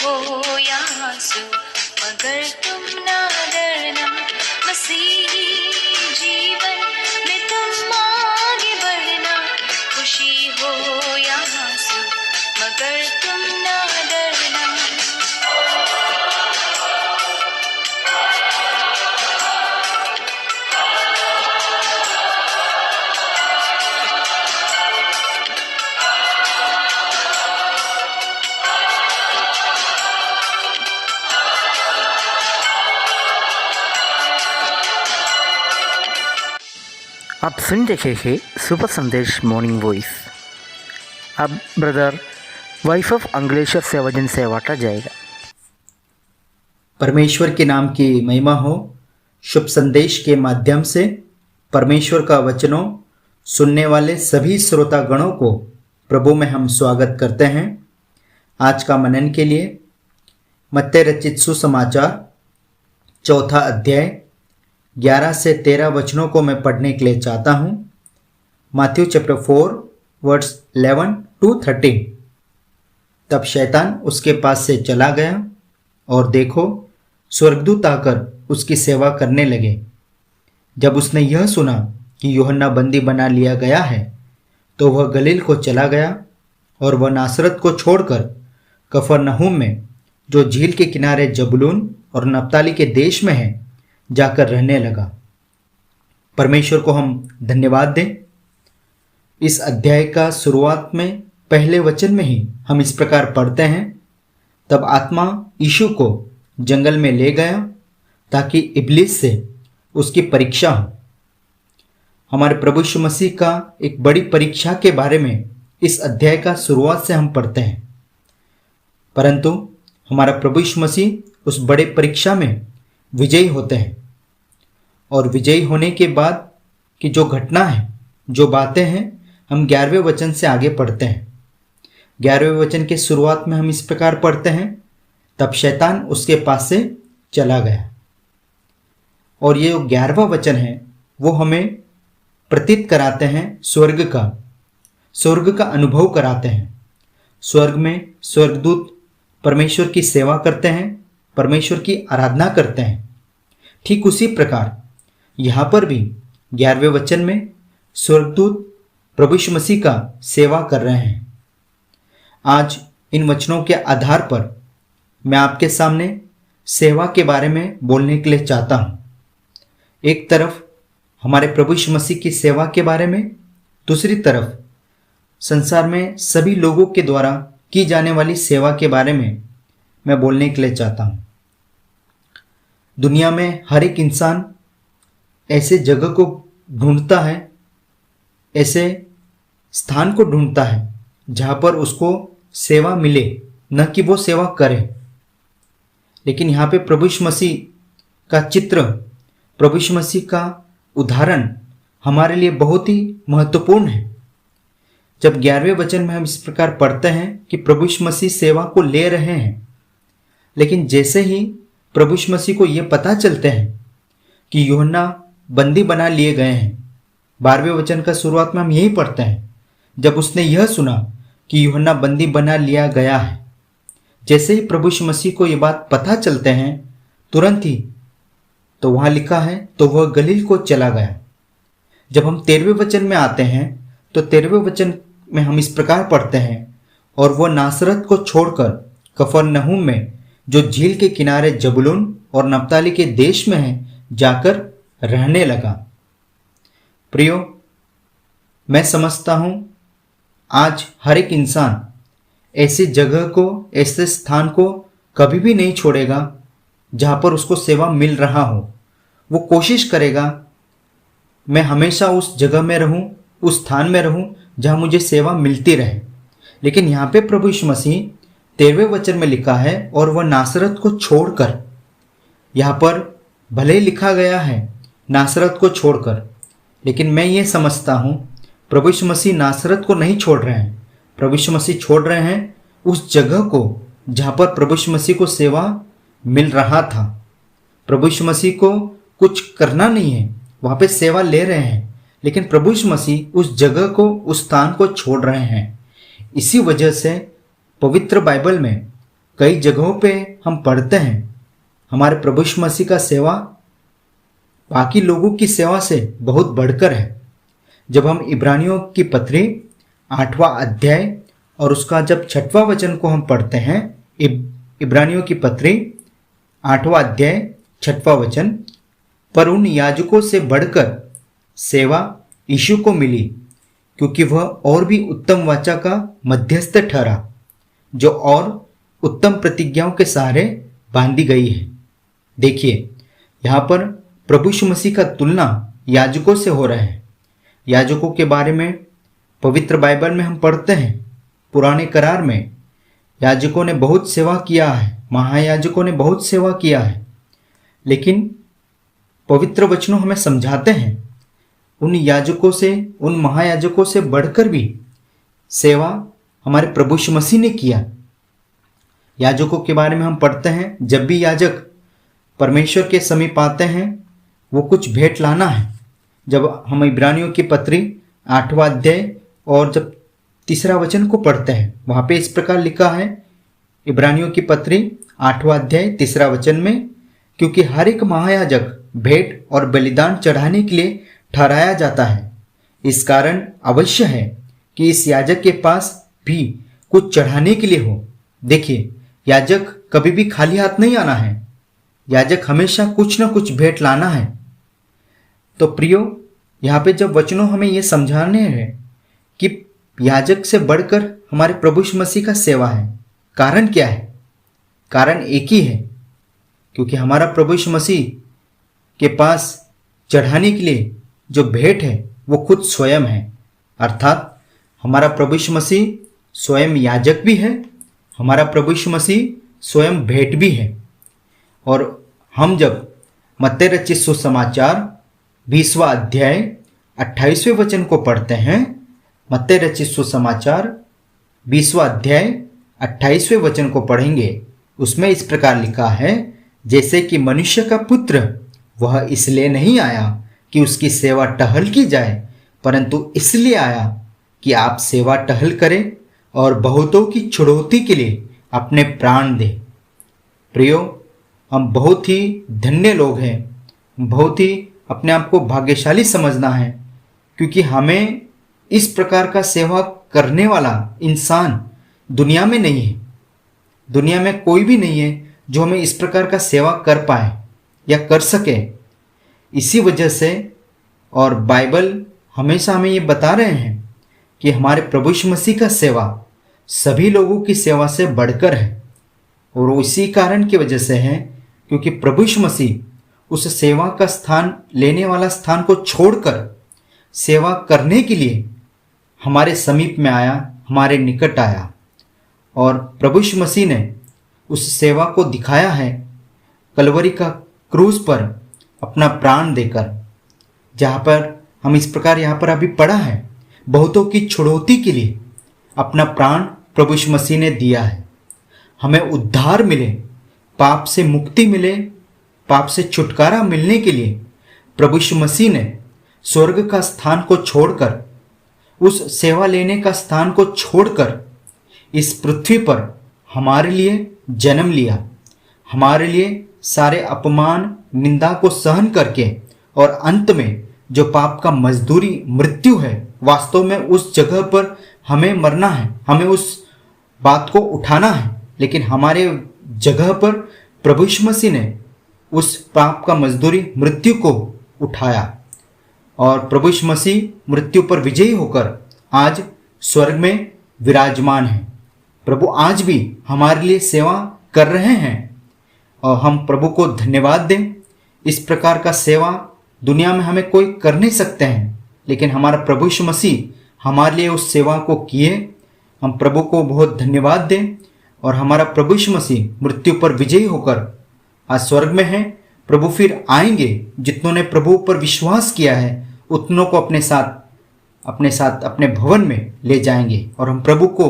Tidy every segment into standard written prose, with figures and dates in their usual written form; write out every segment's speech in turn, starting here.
हो या आंसू, मगर तुम ना डरना, मसीही जीवन में तुम आगे बढ़ना। खुशी हो या आंसू, मगर तुम ना डरना। आप सुन रहे हैं सुबह संदेश मॉर्निंग वॉइस। अब ब्रदर वाइफ ऑफ अंग्लेश्वर से वचन से बांटा जाएगा। परमेश्वर के नाम की महिमा हो। शुभ संदेश के माध्यम से परमेश्वर का वचनों सुनने वाले सभी श्रोतागणों को प्रभु में हम स्वागत करते हैं। आज का मनन के लिए मत्ती रचित सुसमाचार 4 अध्याय 11 से 13 वचनों को मैं पढ़ने के लिए चाहता हूँ। Matthew chapter 4 verse 11 to 13। तब शैतान उसके पास से चला गया और देखो स्वर्गदूत आकर उसकी सेवा करने लगे। जब उसने यह सुना कि यूहन्ना बंदी बना लिया गया है तो वह गलील को चला गया और वह नासरत को छोड़कर कफरनहूम में जो झील के किनारे जबूलून और नप्ताली के देश में है जाकर रहने लगा। परमेश्वर को हम धन्यवाद दें। इस अध्याय का शुरुआत में पहले वचन में ही हम इस प्रकार पढ़ते हैं, तब आत्मा यीशु को जंगल में ले गया ताकि इब्लीस से उसकी परीक्षा हो। हमारे प्रभु यीशु मसीह का एक बड़ी परीक्षा के बारे में इस अध्याय का शुरुआत से हम पढ़ते हैं, परंतु हमारा प्रभु यीशु मसीह उस बड़े परीक्षा में विजयी होते हैं। और विजयी होने के बाद की जो घटना है, जो बातें हैं, हम 11वें वचन से आगे पढ़ते हैं। 11वें वचन के शुरुआत में हम इस प्रकार पढ़ते हैं, तब शैतान उसके पास से चला गया। और ये 11वां वचन है वो हमें प्रतीत कराते हैं स्वर्ग का अनुभव कराते हैं। स्वर्ग में स्वर्गदूत परमेश्वर की सेवा करते हैं, परमेश्वर की आराधना करते हैं। ठीक उसी प्रकार यहाँ पर भी 11वें वचन में स्वर्गदूत प्रभु यीशु मसीह का सेवा कर रहे हैं। आज इन वचनों के आधार पर मैं आपके सामने सेवा के बारे में बोलने के लिए चाहता हूँ। एक तरफ हमारे प्रभु यीशु मसीह की सेवा के बारे में, दूसरी तरफ संसार में सभी लोगों के द्वारा की जाने वाली सेवा के बारे में मैं बोलने के लिए चाहता हूँ। दुनिया में हर एक इंसान ऐसे जगह को ढूंढता है, ऐसे स्थान को ढूंढता है जहाँ पर उसको सेवा मिले, न कि वो सेवा करे। लेकिन यहाँ पे प्रभु यीशु मसीह का चित्र, प्रभु यीशु मसीह का उदाहरण हमारे लिए बहुत ही महत्वपूर्ण है। जब 11वें वचन में हम इस प्रकार पढ़ते हैं कि प्रभु यीशु मसीह सेवा को ले रहे हैं, लेकिन जैसे ही प्रभु यीशु मसीह को ये पता चलते हैं कि यूहन्ना बंदी बना लिए गए हैं, 12वें वचन का शुरुआत में हम यही पढ़ते हैं, जब उसने यह सुना कि यूहन्ना बंदी बना लिया गया है। जैसे ही प्रभु यीशु मसीह को ये बात पता चलते हैं, तुरंत ही तो वहाँ लिखा है तो वह गलील को चला गया। जब हम 13वें वचन में आते हैं तो 13वें वचन में हम इस प्रकार पढ़ते हैं, और वह नासरत को छोड़कर कफरनहूम में जो झील के किनारे जबूलून और नप्ताली के देश में है जाकर रहने लगा। प्रियो, मैं समझता हूं आज हर एक इंसान ऐसी जगह को, ऐसे स्थान को कभी भी नहीं छोड़ेगा जहां पर उसको सेवा मिल रहा हो। वो कोशिश करेगा मैं हमेशा उस जगह में रहूं, उस स्थान में रहूं जहां मुझे सेवा मिलती रहे। लेकिन यहाँ पे प्रभु यीशु मसीह 13वें वचन में लिखा है, और वह नासरत को छोड़कर, यहाँ पर भले ही लिखा गया है नासरत को छोड़कर, लेकिन मैं ये समझता हूँ प्रभु यीशु मसीह नासरत को नहीं छोड़ रहे हैं। प्रभु यीशु मसीह छोड़ रहे हैं उस जगह को जहाँ पर प्रभु यीशु मसीह को सेवा मिल रहा था। प्रभु यीशु मसीह को कुछ करना नहीं है, वहाँ पे सेवा ले रहे हैं, लेकिन प्रभु यीशु मसीह उस जगह को, उस स्थान को छोड़ रहे हैं। इसी वजह से पवित्र बाइबल में कई जगहों पे हम पढ़ते हैं हमारे प्रभु यीशु मसीह का सेवा बाकी लोगों की सेवा से बहुत बढ़कर है। जब हम इब्रानियों की पत्री 8वां अध्याय और उसका जब 6वां वचन को हम पढ़ते हैं, इब्रानियों की पत्री 8वां अध्याय 6वां वचन, पर उन याजकों से बढ़कर सेवा यीशु को मिली, क्योंकि वह और भी उत्तम वाचा का मध्यस्थ ठहरा, जो और उत्तम प्रतिज्ञाओं के सहारे बांधी गई है। देखिए यहाँ पर प्रभु यीशु मसीह का तुलना याजकों से हो रहा है। याजकों के बारे में पवित्र बाइबल में हम पढ़ते हैं, पुराने करार में याजकों ने बहुत सेवा किया है, महायाजकों ने बहुत सेवा किया है, लेकिन पवित्र वचनों हमें समझाते हैं उन याजकों से, उन महायाजकों से बढ़कर भी सेवा हमारे प्रभु यीशु मसीह ने किया। याजकों के बारे में हम पढ़ते हैं, जब भी याजक परमेश्वर के समीप आते हैं वो कुछ भेंट लाना है। जब हम इब्रानियों की पत्री 8वां अध्याय और जब 3रा वचन को पढ़ते हैं, वहां पे इस प्रकार लिखा है, इब्रानियों की पत्री 8वां अध्याय 3रा वचन में, क्योंकि हर एक महायाजक भेंट और बलिदान चढ़ाने के लिए ठहराया जाता है, इस कारण अवश्य है कि इस याजक के पास भी कुछ चढ़ाने के लिए हो। देखिए, याजक कभी भी खाली हाथ नहीं आना है, याजक हमेशा कुछ ना कुछ भेंट लाना है। तो प्रियो, यहाँ पे जब वचनों हमें ये समझाने हैं कि याजक से बढ़कर हमारे प्रभु यीशु मसीह का सेवा है, कारण क्या है? कारण एक ही है, क्योंकि हमारा प्रभु यीशु मसीह के पास चढ़ाने के लिए जो भेंट है वो खुद स्वयं है। अर्थात हमारा प्रभु यीशु मसीह स्वयं याजक भी है, हमारा प्रभु यीशु मसीह स्वयं भेंट भी है। और हम जब मत्ती रचित सुसमाचार 20वां अध्याय 28वें वचन को पढ़ते हैं, मत्ती रचित सुसमाचार 20वां अध्याय 28वें वचन को पढ़ेंगे, उसमें इस प्रकार लिखा है, जैसे कि मनुष्य का पुत्र वह इसलिए नहीं आया कि उसकी सेवा टहल की जाए, परंतु इसलिए आया कि आप सेवा टहल करें और बहुतों की छुड़ौती के लिए अपने प्राण दें। प्रियो, हम बहुत ही धन्य लोग हैं, बहुत ही अपने आप को भाग्यशाली समझना है, क्योंकि हमें इस प्रकार का सेवा करने वाला इंसान दुनिया में नहीं है। दुनिया में कोई भी नहीं है जो हमें इस प्रकार का सेवा कर पाए या कर सके। इसी वजह से और बाइबल हमेशा हमें ये बता रहे हैं कि हमारे प्रभु यीशु मसीह का सेवा सभी लोगों की सेवा से बढ़कर है, और इसी कारण की वजह से है क्योंकि प्रभु यीशु मसीह उस सेवा का स्थान लेने वाला स्थान को छोड़कर सेवा करने के लिए हमारे समीप में आया, हमारे निकट आया, और प्रभु यीशु मसीह ने उस सेवा को दिखाया है कलवरी का क्रूज पर अपना प्राण देकर, जहाँ पर हम इस प्रकार यहाँ पर अभी पढ़ा है, बहुतों की छुड़ौती के लिए अपना प्राण प्रभु यीशु मसीह ने दिया है। हमें उद्धार मिले, पाप से मुक्ति मिले, पाप से छुटकारा मिलने के लिए प्रभु यीशु मसीह ने स्वर्ग का स्थान को छोड़कर, उस सेवा लेने का स्थान को छोड़कर इस पृथ्वी पर हमारे लिए जन्म लिया, हमारे लिए सारे अपमान निंदा को सहन करके, और अंत में जो पाप का मजदूरी मृत्यु है, वास्तव में उस जगह पर हमें मरना है, हमें उस बात को उठाना है, लेकिन हमारे जगह पर प्रभु यीशु मसीह ने उस पाप का मजदूरी मृत्यु को उठाया, और प्रभु यीशु मसीह मृत्यु पर विजयी होकर आज स्वर्ग में विराजमान है। प्रभु आज भी हमारे लिए सेवा कर रहे हैं, और हम प्रभु को धन्यवाद दें। इस प्रकार का सेवा दुनिया में हमें कोई कर नहीं सकते हैं, लेकिन हमारा प्रभु यीशु मसीह हमारे लिए उस सेवा को किए। हम प्रभु को बहुत धन्यवाद दें, और हमारा प्रभु यीशु मसीह मृत्यु पर विजयी होकर आज स्वर्ग में है। प्रभु फिर आएंगे, जितनों ने प्रभु पर विश्वास किया है उतनों को अपने साथ अपने भवन में ले जाएंगे, और हम प्रभु को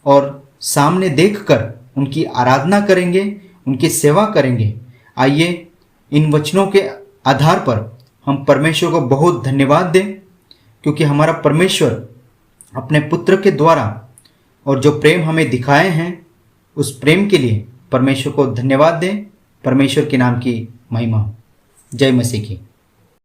और सामने देखकर उनकी आराधना करेंगे, उनकी सेवा करेंगे। आइए इन वचनों के आधार पर हम परमेश्वर को बहुत धन्यवाद दें, क्योंकि हमारा परमेश्वर अपने पुत्र के द्वारा और जो प्रेम हमें दिखाए हैं उस प्रेम के लिए परमेश्वर को धन्यवाद दें। परमेश्वर के नाम की महिमा हो। जय मसीह की।